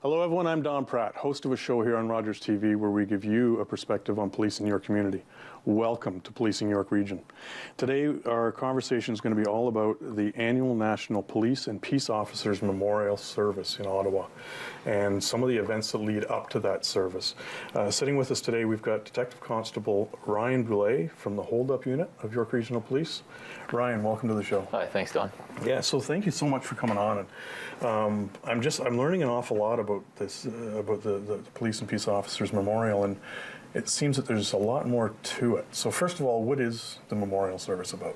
Hello everyone, I'm Don Pratt, host of a show here on Rogers TV where we give you a perspective on police in your community. Welcome to Policing York Region. Today our conversation is going to be all about the annual National Police and Peace Officers Memorial Service in Ottawa and some of the events that lead up to that service. Sitting with us today we've got Detective Constable Ryan Boulay from the Hold Up Unit of York Regional Police. Ryan, welcome to the show. Hi, thanks Don. Yeah, so thank you so much for coming on. And I'm learning an awful lot about this, about the Police and Peace Officers Memorial, and it seems that there's a lot more to it. So first of all, what is the memorial service about?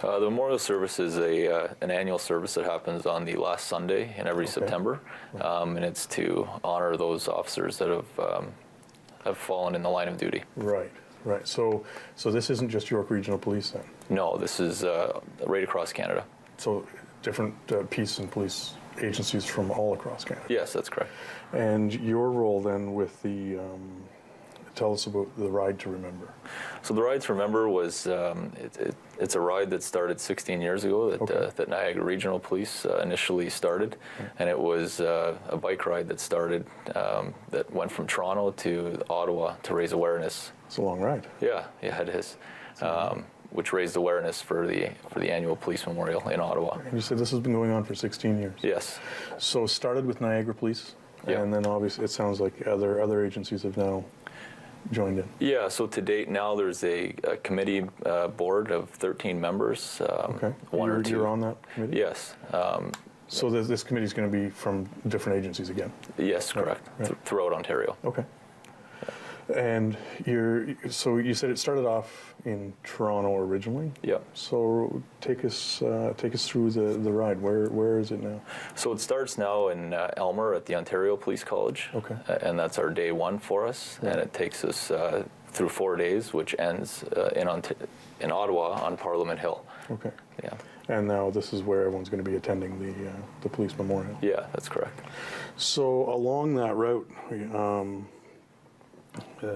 The memorial service is an annual service that happens on the last Sunday in every September, and it's to honor those officers that have fallen in the line of duty. Right. Right. So this isn't just York Regional Police then? No, this is right across Canada. So different peace and police agencies from all across Canada? Yes, that's correct. And your role then with the, tell us about the Ride to Remember. So the Ride to Remember was, it's a ride that started 16 years ago that Niagara Regional Police initially started. And it was a bike ride that started, that went from Toronto to Ottawa to raise awareness. It's a long ride. Yeah, it is. Which raised awareness for the annual police memorial in Ottawa. And you said this has been going on for 16 years? Yes. So started with Niagara Police, and then obviously it sounds like other agencies have now joined in. Yeah, so to date now there's a committee board of 13 members. One or two. You're on that committee? Yes. So this committee is going to be from different agencies again? Yes, correct. Right. Throughout Ontario. Okay. And so you said it started off in Toronto originally. Yeah. So take us through the ride. Where is it now? So it starts now in Elmer at the Ontario Police College. Okay. And that's our day one for us, and it takes us through 4 days, which ends in Ottawa on Parliament Hill. Okay. Yeah. And now this is where everyone's going to be attending the police memorial. Yeah, that's correct. So along that route,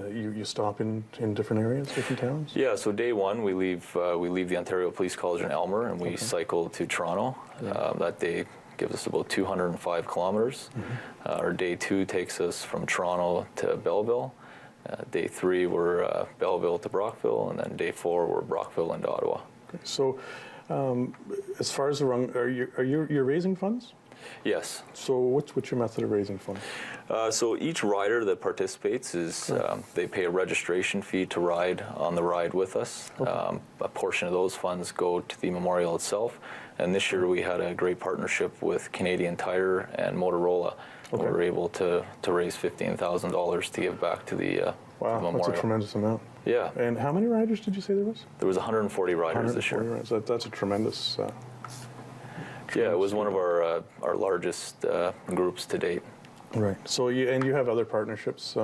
you stop in different areas, different towns? Yeah, so day one we leave the Ontario Police College in Elmer and we cycle to Toronto. That day gives us about 205 kilometers. Our day two takes us from Toronto to Belleville. Day three we're Belleville to Brockville, and then day four we're Brockville into Ottawa. Okay. So as far as you're raising funds? Yes. So what's your method of raising funds? So each rider that participates they pay a registration fee to ride on the ride with us. A portion of those funds go to the memorial itself. And this year we had a great partnership with Canadian Tire and Motorola. We were able to raise $15,000 to give back to the memorial. That's a tremendous amount. Yeah. And how many riders did you say there was? There was 140 riders this year. Riders. That's a tremendous. Yeah, it was one of our largest groups to date. Right. So you have other partnerships,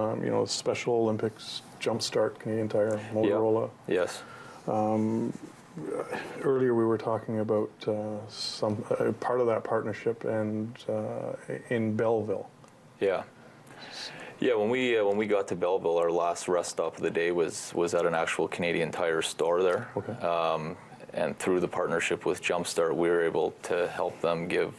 Special Olympics, Jumpstart, Canadian Tire, Motorola. Yeah. Yes. Earlier we were talking about some part of that partnership and in Belleville. Yeah. Yeah, when we got to Belleville, our last rest stop of the day was at an actual Canadian Tire store there. Okay. And through the partnership with Jumpstart, we were able to help them give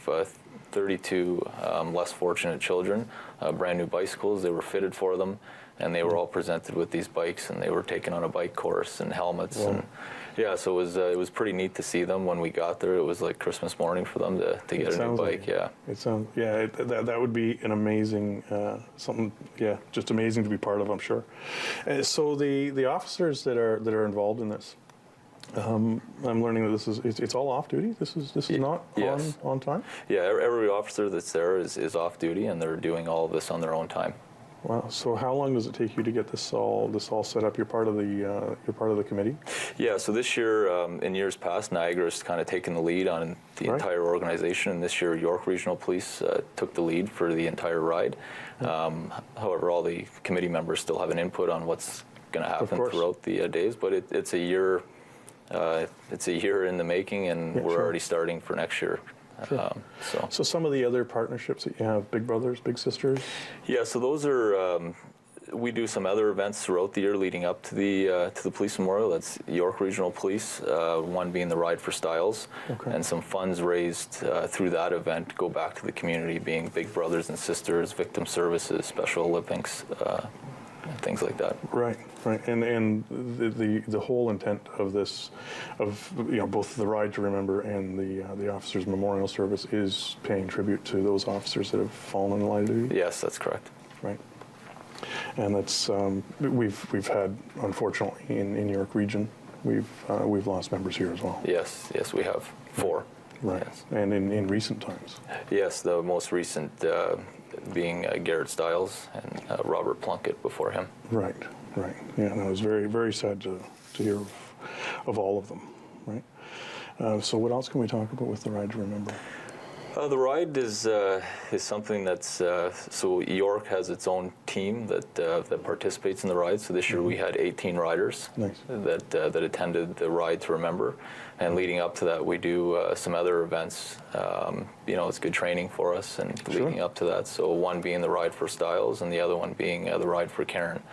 32 less fortunate children brand new bicycles. They were fitted for them, and they were all presented with these bikes, and they were taken on a bike course and helmets. Wow. And yeah, so it was pretty neat to see them when we got there. It was like Christmas morning for them to get a new bike. That would be an amazing something. Yeah, just amazing to be part of, I'm sure. So the officers that are involved in this. I'm learning that it's all off duty. This is not on time. Yeah, every officer that's there is off duty, and they're doing all of this on their own time. Wow. So how long does it take you to get this all set up? You're part of the committee. Yeah. So this year, in years past, Niagara's kind of taken the lead on the entire organization, and this year York Regional Police took the lead for the entire ride. However, all the committee members still have an input on what's going to happen throughout the days, but it's a year. It's a year in the making, and we're already starting for next year. Sure. So some of the other partnerships that you have, Big Brothers, Big Sisters? Yeah, so those are we do some other events throughout the year leading up to the Police Memorial. That's York Regional Police, one being the Ride for Styles, and some funds raised through that event go back to the community, being Big Brothers and Sisters, Victim Services, Special Olympics, things like that. Right, right, and the whole intent of this, of both the Ride to Remember and the Officers Memorial Service is paying tribute to those officers that have fallen in the line of duty. Yes, that's correct. Right, and that's we've had, unfortunately, in York Region, we've lost members here as well. Yes, yes, we have 4. Right, yes. And in recent times. Yes, the most recent being Garrett Stiles and Robert Plunkett before him. Right, right. Yeah, and I was very, very sad to hear of all of them. Right. So what else can we talk about with the Ride to Remember? The Ride is something that's so York has its own team that participates in the Ride. So this year we had 18 riders that attended the Ride to Remember, and leading up to that we do some other events. It's good training for us, and leading up to that. So one being the Ride for Styles, and the other one being the Ride for Karen.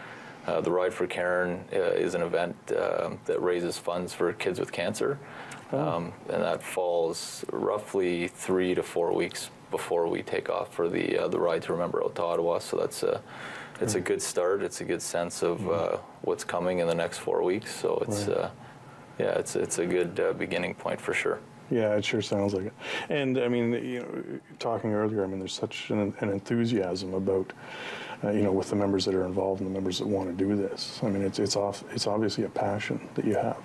The Ride for Karen is an event that raises funds for kids with cancer. And that falls roughly 3 to 4 weeks before we take off for the Ride to Remember out to Ottawa. So it's a good start. It's a good sense of what's coming in the next 4 weeks. So it's it's a good beginning point for sure. Yeah, it sure sounds like it. And I mean, talking earlier, I mean, there's such an enthusiasm about, with the members that are involved and the members that want to do this. I mean, it's obviously a passion that you have.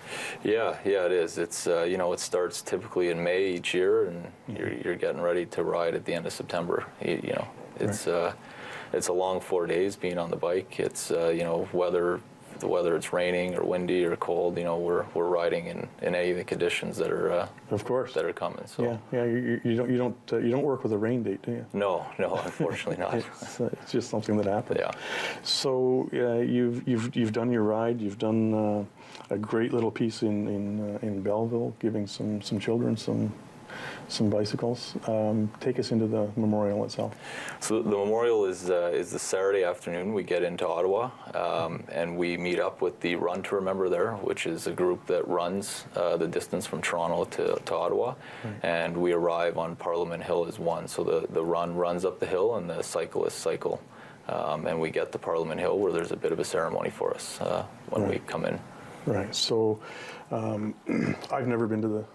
Yeah, it is. It's it starts typically in May each year, and you're getting ready to ride at the end of September. It's it's a long 4 days being on the bike. It's whether it's raining or windy or cold, we're riding in any of the conditions that are of course that are coming. So you don't work with a rain date, do you? No, unfortunately not. It's just something that happens. Yeah. So you've done your ride. You've done a great little piece in Belleville, giving some children some bicycles. Take us into the memorial itself. So the memorial is the Saturday afternoon. We get into Ottawa, and we meet up with the Run to Remember there, which is a group that runs the distance from Toronto to Ottawa. Right. And we arrive on Parliament Hill as one. So the run runs up the hill, and the cyclists cycle. And we get to Parliament Hill, where there's a bit of a ceremony for us when we come in. Right. So I've never been to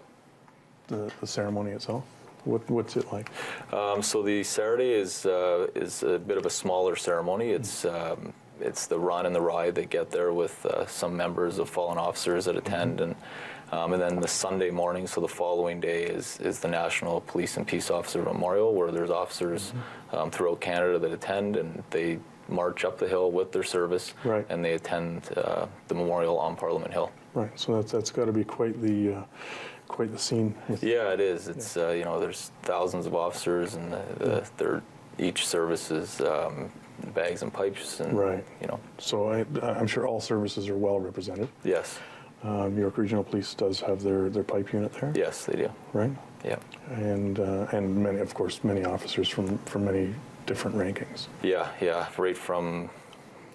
the ceremony itself. What's it like? So the Saturday is a bit of a smaller ceremony. It's the run and the ride that get there with some members of fallen officers that attend, and then the Sunday morning, so the following day is the National Police and Peace Officer Memorial, where there's officers throughout Canada that attend, and they march up the hill with their service, and they attend the memorial on Parliament Hill. Right. So that's got to be quite the scene. Yeah, it is. It's there's thousands of officers, and they're each service is bags and pipes, and So I'm sure all services are well represented. Yes. York Regional Police does have their pipe unit there. Yes, they do. Right. Yeah. And many officers from many different rankings. Yeah. Right from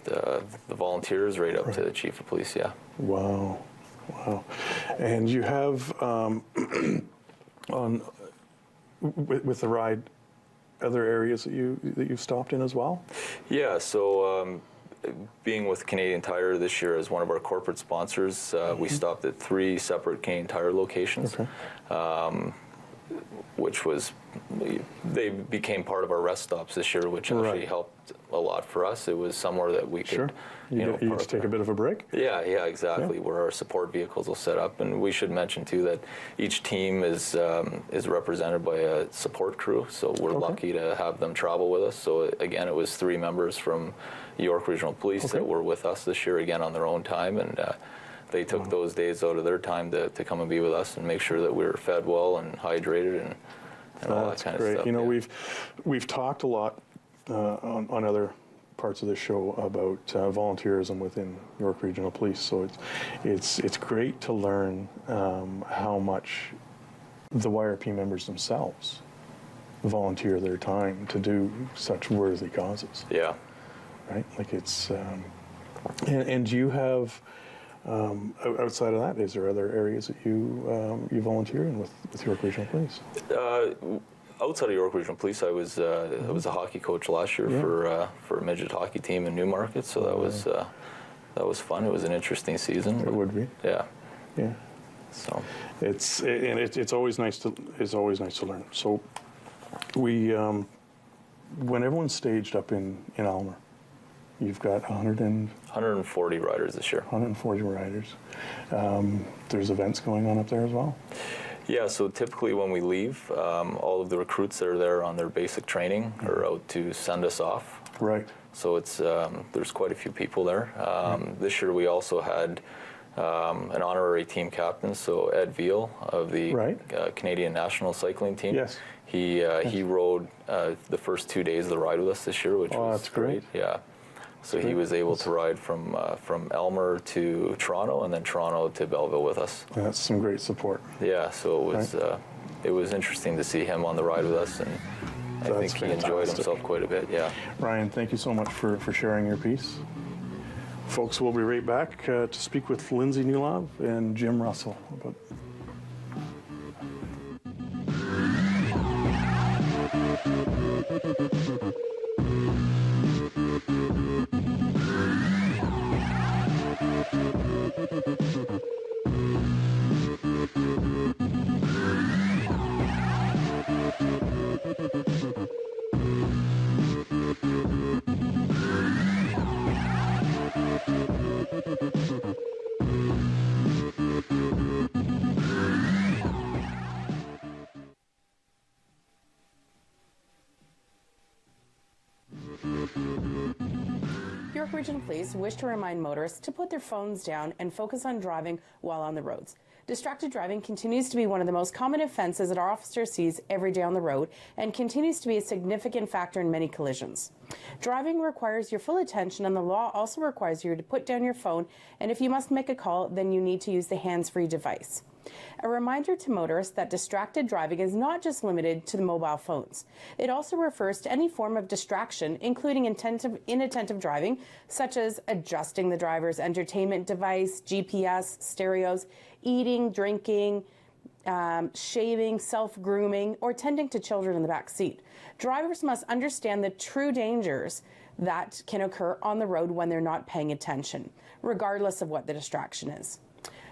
the volunteers right up to the chief of police. Yeah. Wow. And you have with the ride other areas that you've stopped in as well? Yeah. So being with Canadian Tire this year as one of our corporate sponsors, we stopped at 3 separate Canadian Tire locations. Okay. Which they became part of our rest stops this year, which actually helped a lot for us. It was somewhere that we could, you get to take a bit of a break. Yeah, exactly. Yeah. Where our support vehicles will set up, and we should mention too that each team is represented by a support crew. So we're lucky to have them travel with us. So again, it was 3 members from York Regional Police that were with us this year, again on their own time, and they took those days out of their time to come and be with us and make sure that we were fed well and hydrated and all that kind of stuff. We've talked a lot on other parts of the show about volunteerism within York Regional Police. So it's great to learn how much the YRP members themselves volunteer their time to do such worthy causes. Yeah. right? Like it's, and do you have, outside of that, is there other areas that you volunteer in with York Regional Police? Outside of York Regional Police, I was a hockey coach last year for a midget hockey team in Newmarket, so that was fun. It was an interesting season. It would be. Yeah. Yeah. So it's always nice to learn. So we when everyone's staged up in Aylmer, you've got 140 riders this year. 140 riders. There's events going on up there as well. Yeah, so typically when we leave, all of the recruits that are there on their basic training are out to send us off. Right. So it's there's quite a few people there. This year we also had an honorary team captain, so Ed Veal of the Canadian National Cycling Team. Yes. He rode the first 2 days of the ride with us this year, which was that's great. Yeah. So he was able to ride from Aylmer to Toronto and then Toronto to Belleville with us. That's some great support. Yeah, so it was interesting to see him on the ride with us, and I think he enjoyed himself quite a bit. Yeah. Ryan, thank you so much for sharing your piece. Folks, we'll be right back to speak with Lindsay Newlove and Jim Russell about. York Regional Police wish to remind motorists to put their phones down and focus on driving while on the roads. Distracted driving continues to be one of the most common offenses that our officer sees every day on the road and continues to be a significant factor in many collisions. Driving requires your full attention, and the law also requires you to put down your phone, and if you must make a call, then you need to use the hands-free device. A reminder to motorists that distracted driving is not just limited to the mobile phones. It also refers to any form of distraction, including inattentive driving, such as adjusting the driver's entertainment device, GPS, stereos, eating, drinking, shaving, self-grooming, or tending to children in the back seat. Drivers must understand the true dangers that can occur on the road when they're not paying attention, regardless of what the distraction is.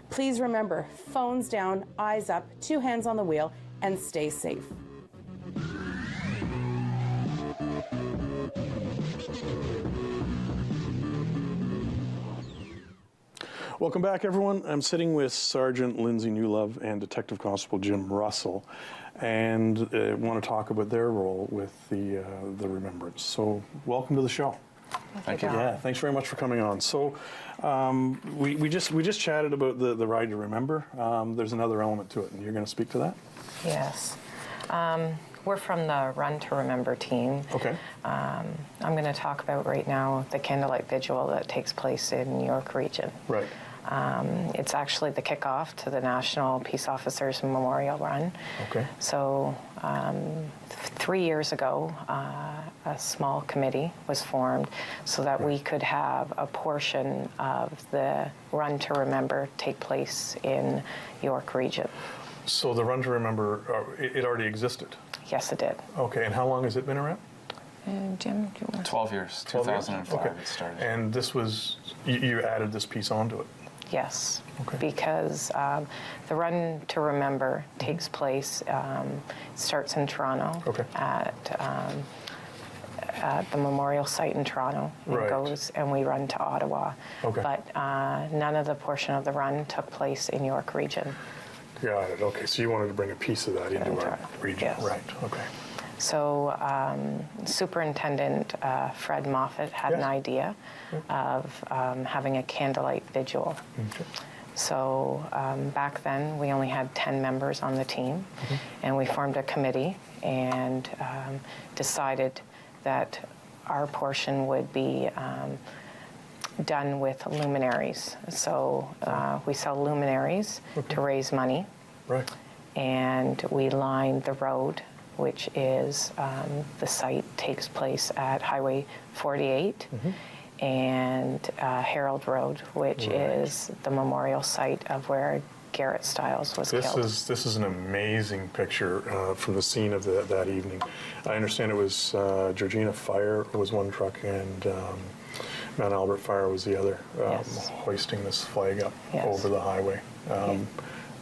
Please remember, phones down, eyes up, 2 hands on the wheel, and stay safe. Welcome back, everyone. I'm sitting with Sergeant Lindsay Newlove and Detective Constable Jim Russell, and want to talk about their role with the Remembrance. So, welcome to the show. Thank you. Yeah, thanks very much for coming on. So, we just chatted about the Ride to Remember. There's another element to it, and you're going to speak to that? Yes. We're from the Run to Remember team. Okay. I'm going to talk about right now the candlelight vigil that takes place in York Region. Right. It's actually the kickoff to the National Peace Officers Memorial Run. Okay. So 3 years ago, a small committee was formed so that we could have a portion of the Run to Remember take place in York Region. So the Run to Remember, it already existed? Yes, it did. Okay, and how long has it been around? Jim, do you want to? 12 years, 2005 it started. And this was, you added this piece onto it? Yes, Okay. because the Run to Remember takes place, starts in Toronto at the memorial site in Toronto. Right. It goes and we run to Ottawa. Okay. But none of the portion of the run took place in York Region. Got it. Okay, so you wanted to bring a piece of that into our Toronto. region. Yes. Right, okay. So Superintendent Fred Moffat had an idea of having a candlelight vigil. Okay. So back then, we only had 10 members on the team, and we formed a committee and decided that our portion would be done with luminaries. So we sell luminaries to raise money, Right. and we lined the road which is the site takes place at Highway 48 and Harold Road, which is the memorial site of where Garrett Stiles was killed. This is an amazing picture from the scene of that evening. I understand it was Georgina Fire was one truck and Mount Albert Fire was the other, Yes. hoisting this flag up Yes. over the highway.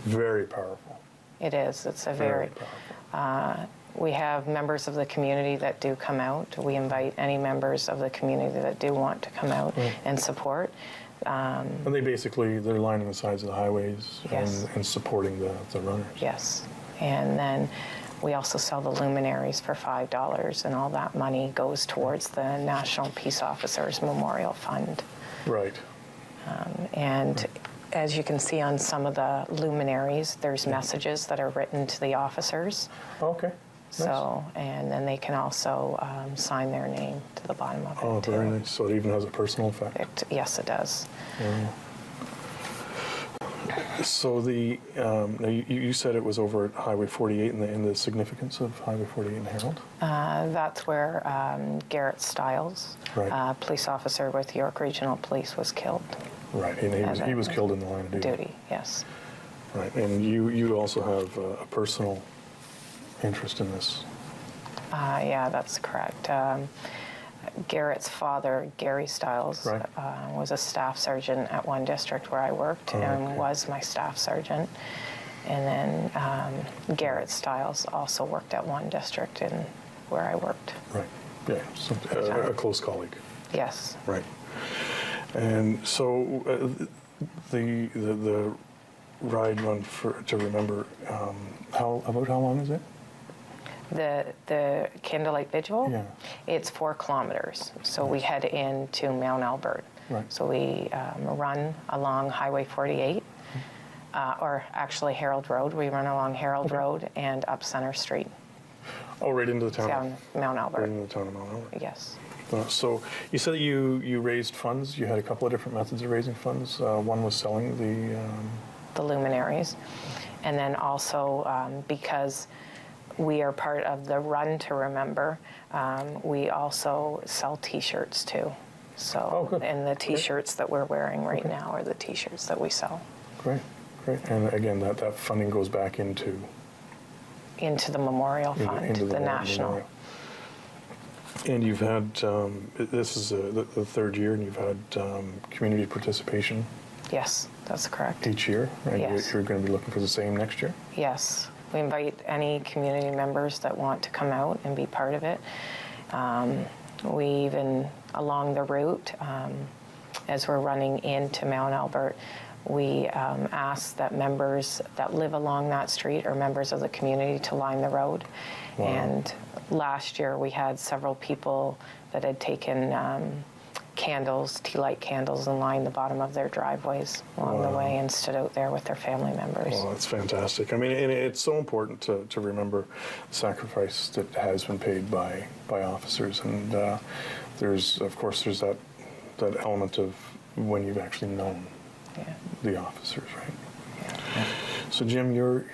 Very powerful. It is. It's a very powerful. we have members of the community that do come out. We invite any members of the community that do want to come out and support. And they're lining the sides of the highways Yes. and supporting the runners. Yes. And then we also sell the luminaries for $5, and all that money goes towards the National Peace Officers Memorial Fund. Right. And as you can see on some of the luminaries, there's messages that are written to the officers. Okay. So, and then they can also sign their name to the bottom of it. Oh, very too. nice. So it even has a personal effect. Yes, it does. So now you said it was over at Highway 48 and the significance of Highway 48 and Harold? That's where Garrett Stiles, Right. police officer with York Regional Police, was killed. Right, and he was killed in the line of duty. Yes. Right, and you also have a personal interest in this. Yeah, that's correct. Garrett's father, Gary Stiles, Right. was a staff sergeant at one district where I worked and was my staff sergeant. And then Garrett Stiles also worked at one district in where I worked. Right, yeah, so, a close colleague. Yes. Right. And so the ride run to remember, how long is it? The Candlelight Vigil, Yeah. it's 4 kilometers. So we head into Mount Albert. Right. So we run along Highway 48, or actually Harold Road. We run along Harold Road and up Center Street Oh, right into the town. down Mount Albert. Right into the town of Mount Albert. Yes. So you said that you raised funds. You had a couple of different methods of raising funds. One was selling The luminaries. And then also because we are part of the Run to Remember, we also sell T-shirts too. So, Oh, good. and the T-shirts that we're wearing right now are the T-shirts that we sell. Great. And again, that funding goes back into Into the Memorial Fund, into the National. memorial. And you've had this is the third year, and you've had community participation Yes, that's correct. each year, and Yes. you're going to be looking for the same next year. Yes, we invite any community members that want to come out and be part of it. We even, along the route, as we're running into Mount Albert, we ask that members that live along that street or members of the community to line the road. Wow. And last year we had several people that had taken candles, tea light candles, and lined the bottom of their driveways along the way and stood out there with their family members. Well, that's fantastic. I mean, and it's so important to remember the sacrifice that has been paid by officers, and there's that element of when you've actually known the officers, right? Yeah. So, Jim, your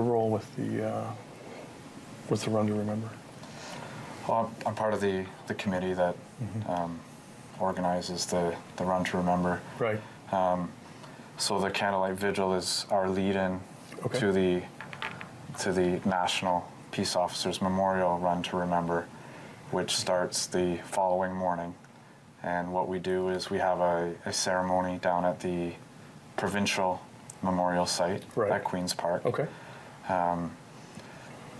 role with the Run to Remember. Well, I'm part of the committee that organizes the Run to Remember. Right. So the Candlelight Vigil is our lead-in Okay. to the National Peace Officers Memorial Run to Remember, which starts the following morning. And what we do is we have a ceremony down at the provincial memorial site at Queen's Park. Okay.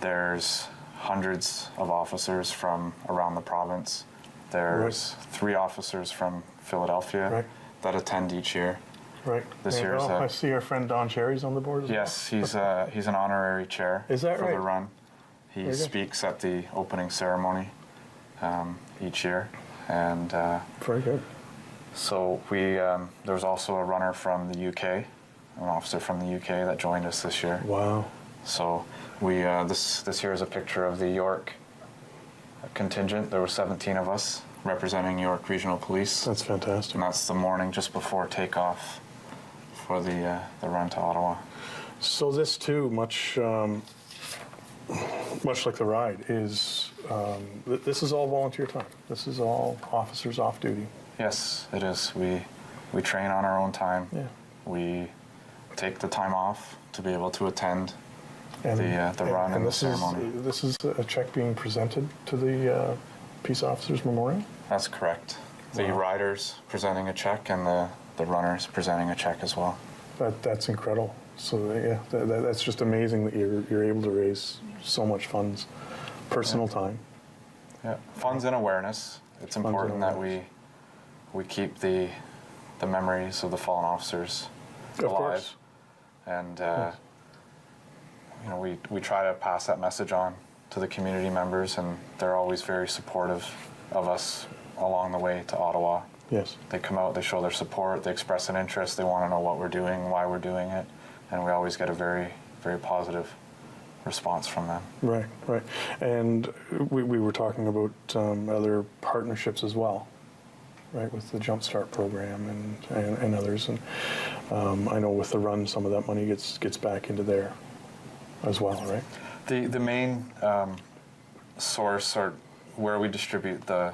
There's hundreds of officers from around the province. There's 3 officers from Philadelphia that attend each year. Right. This year is I see our friend Don Cherry's on the board as well. Yes, he's an honorary chair Is that for right? the run. He good. speaks at the opening ceremony each year. And Very good. so there was also a runner from the UK, an officer from the UK that joined us this year. Wow. So we this here is a picture of the York contingent. There were 17 of us representing York Regional Police. That's fantastic. And that's the morning just before takeoff for the run to Ottawa. So this too, much much like the ride, is this is all volunteer time. This is all officers off duty. Yes, it is. We train on our own time. Yeah. We take the time off to be able to attend And the run and the this ceremony. This is a check being presented to the Peace Officers Memorial? That's correct. The Wow. riders presenting a check and the runners presenting a check as well. That's incredible. So yeah, that's just amazing that you're able to raise so much funds, personal time. Yeah, funds and awareness. It's and important that awareness. we keep the memories of the fallen officers Of alive, course. and you know, we try to pass that message on to the community members, and they're always very supportive of us along the way to Ottawa. Yes. They come out, they show their support, they express an interest, they want to know what we're doing, why we're doing it, and we always get a very, very positive response from them. Right, right. And we were talking about other partnerships as well, right, with the Jumpstart program and others. And I know with the run, some of that money gets back into there as well, right? The main source, or where we distribute the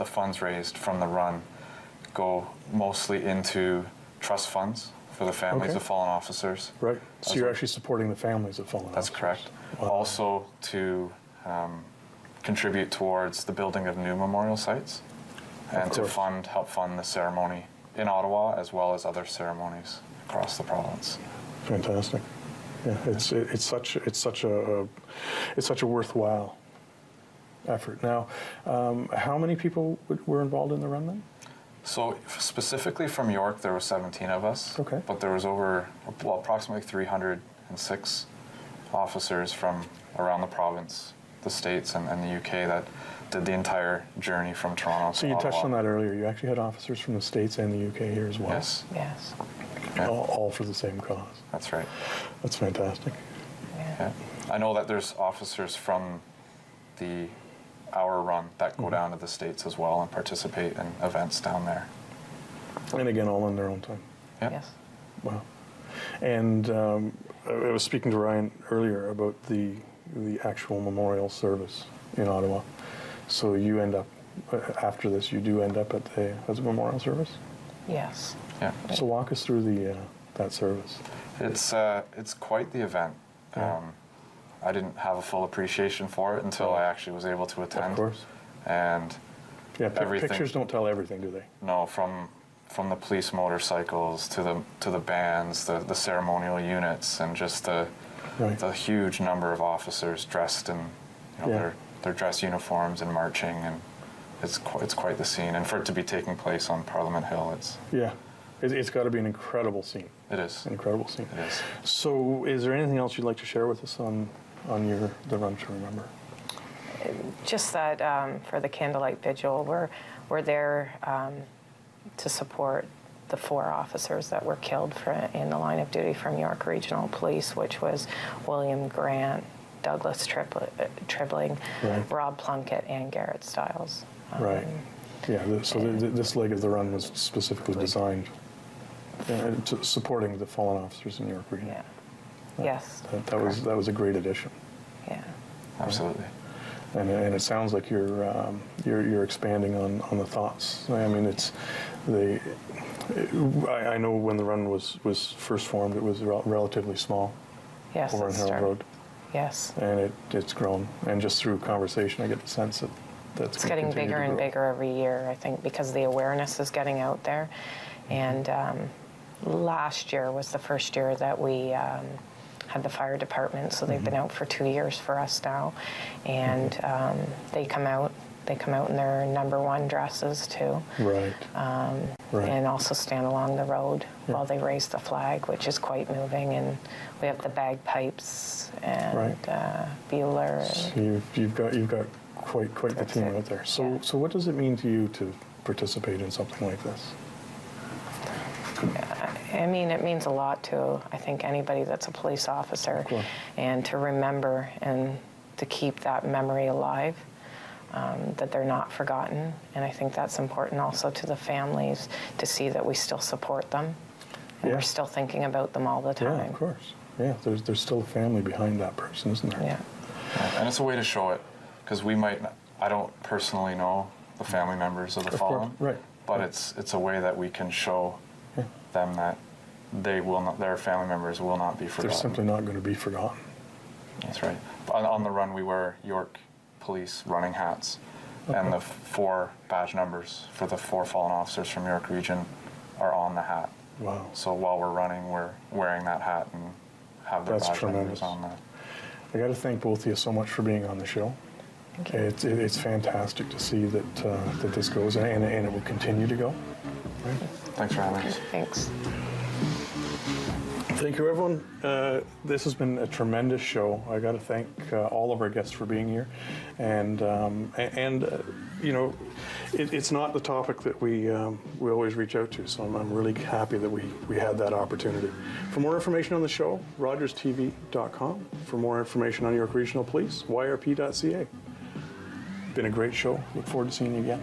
funds raised from the run, go mostly into trust funds for the families Okay. of fallen officers. Right. So As you're well. actually supporting the families of fallen That's officers. correct. Wow. Also to contribute towards the building of new memorial sites, and to course. help fund the ceremony in Ottawa as well as other ceremonies across the province. Fantastic. Yeah, it's such a worthwhile effort. Now, how many people were involved in the run then? So specifically from York, there were 17 of us. Okay. But there was approximately 306 officers from around the province, the States, and the UK that did the entire journey from Toronto So to you Ottawa. touched on that earlier. You actually had officers from the States and the UK here as well. Yes, Yes. yeah, All for the same cause. that's right. That's fantastic. Yeah. I know that there's officers from our run that go down to the States as well and participate in events down there. And again, all on their own time. Yeah. Yes. Wow. And I was speaking to Ryan earlier about the actual memorial service in Ottawa. So you end up, after this, you do end up at the memorial service? Yes. Yeah. So walk us through that service. It's quite the event. Yeah. I didn't have a full appreciation for it until I actually was able to attend. Of course. And Yeah, Everything. pictures don't tell everything, do they? no, from the police motorcycles to the bands, the ceremonial units, and just the huge number of officers dressed in Yeah. their dress uniforms and marching, and it's quite the scene. And for it to be taking place on Parliament Hill, Yeah. It's got to be an incredible scene. it is. An incredible scene. It is. So is there anything else you'd like to share with us on the Run to Remember? Just that for the Candlelight Vigil, we're there to support the 4 officers that were killed in the line of duty from York Regional Police, which was William Grant, Douglas Tribling, Right. Rob Plunkett, and Garrett Stiles. Right. Yeah, this leg of the run was specifically designed to supporting the fallen officers in York Region. Yeah. Yes. That was a great addition. Yeah. Absolutely. And it sounds like you're expanding on the thoughts. I mean, I know when the run was first formed, it was relatively small Yes. over on it Harold started- Road, Yes. and it's grown. And just through conversation, I get the sense that that's It's gonna getting continue bigger to and grow. bigger every year, I think, because the awareness is getting out there. And last year was the first year that we had the fire department, so they've been out for 2 years for us now. And they come out in their #1 dresses too. Right. Right. And also stand along the road while they raise the flag, which is quite moving. And we have the bagpipes and Right. Bueller. So you've got quite the That's team it. out there. So Yeah. so what does it mean to you to participate in something like this? I mean, it means a lot to, I think, anybody that's a police officer. course. And to remember and to keep that memory alive, that they're not forgotten. And I think that's important also to the families to see that we still support them. And Yeah. we're still thinking about them all the Yeah, time. of course. Yeah, there's still a family behind that person, isn't there? Yeah. And it's a way to show it, because I don't personally know the family members of the Of course, fallen, right. but it's a way that we can show them that their family members will not be forgotten. They're simply not going to be forgotten. That's right. On the run, we wear York Police running hats, and the 4 badge numbers for the 4 fallen officers from York Region are on the hat. Wow. So while we're running, we're wearing that hat and have their That's badge tremendous. numbers on that. I got to thank both of you so much for being on the show. Thank you. It's fantastic to see that that this goes, and it will continue to go. Right? Thanks for having us. Thanks. Thank you, everyone. This has been a tremendous show. I got to thank all of our guests for being here, and you know, it's not the topic that we always reach out to. So I'm really happy that we had that opportunity. For more information on the show, rogerstv.com. For more information on York Regional Police, yrp.ca. Been a great show. Look forward to seeing you again.